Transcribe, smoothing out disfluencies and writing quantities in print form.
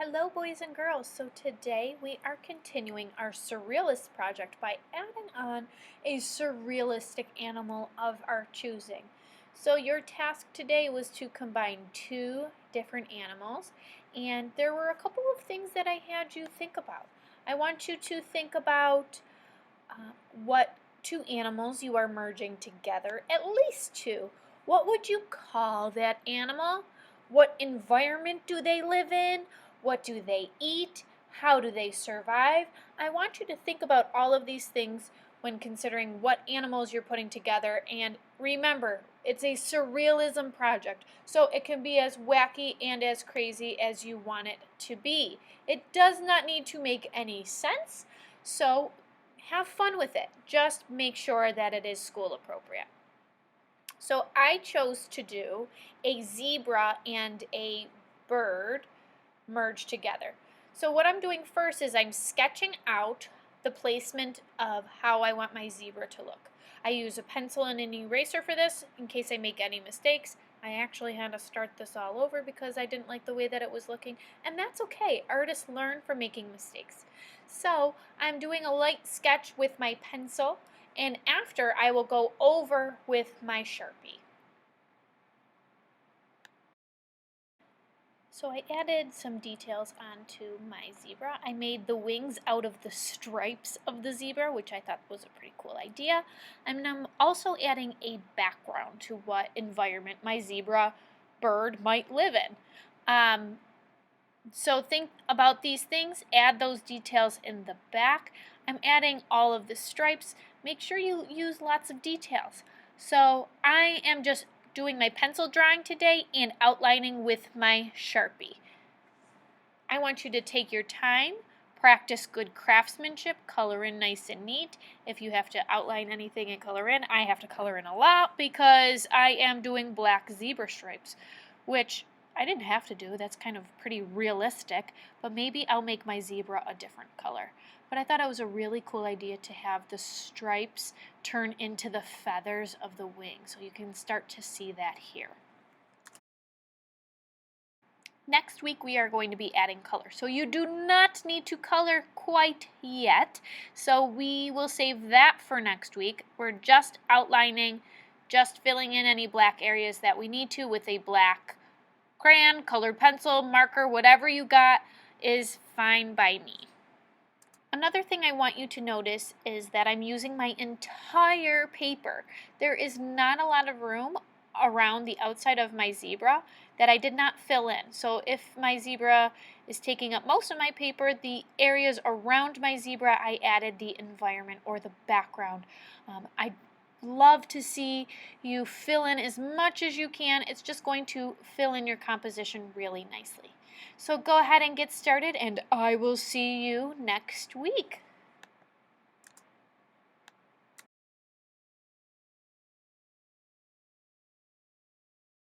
Hello boys and girls, so today we are continuing our surrealist project by adding on a surrealistic animal of our choosing. So your task today was to combine two different animals, and there were a couple of things that I had you think about. I want you to think about what two animals you are merging together, at least two. What would you call that animal? What environment do they live in? What do they eat? How do they survive? I want you to think about all of these things when considering what animals you're putting together. And remember, it's a surrealism project, so it can be as wacky and as crazy as you want it to be. It does not need to make any sense, so have fun with it. Just make sure that it is school appropriate. So I chose to do a zebra and a bird merged together. So what I'm doing first is I'm sketching out the placement of how I want my zebra to look. I use a pencil and an eraser for this in case I make any mistakes. I actually had to start this all over because I didn't like the way that it was looking, and that's okay. Artists learn from making mistakes. So I'm doing a light sketch with my pencil, and after I will go over with my Sharpie. So I added some details onto my zebra. I made the wings out of the stripes of the zebra, which I thought was a pretty cool idea. And I'm also adding a background to what environment my zebra bird might live in. So think about these things, add those details in the back. I'm adding all of the stripes. Make sure you use lots of details. So I am just doing my pencil drawing today and outlining with my Sharpie. I want you to take your time, practice good craftsmanship, color in nice and neat. If you have to outline anything and color in, I have to color in a lot because I am doing black zebra stripes, which I didn't have to do. That's kind of pretty realistic, but maybe I'll make my zebra a different color. But I thought it was a really cool idea to have the stripes turn into the feathers of the wing, so you can start to see that here. Next week we are going to be adding color. So you do not need to color quite yet. So we will save that for next week. We're just outlining, just filling in any black areas that we need to with a black crayon, colored pencil, marker, whatever you got is fine by me. Another thing I want you to notice is that I'm using my entire paper. There is not a lot of room around the outside of my zebra that I did not fill in. So if my zebra is taking up most of my paper, the areas around my zebra, I added the environment or the background. I love to see you fill in as much as you can. It's just going to fill in your composition really nicely. So go ahead and get started, and I will see you next week.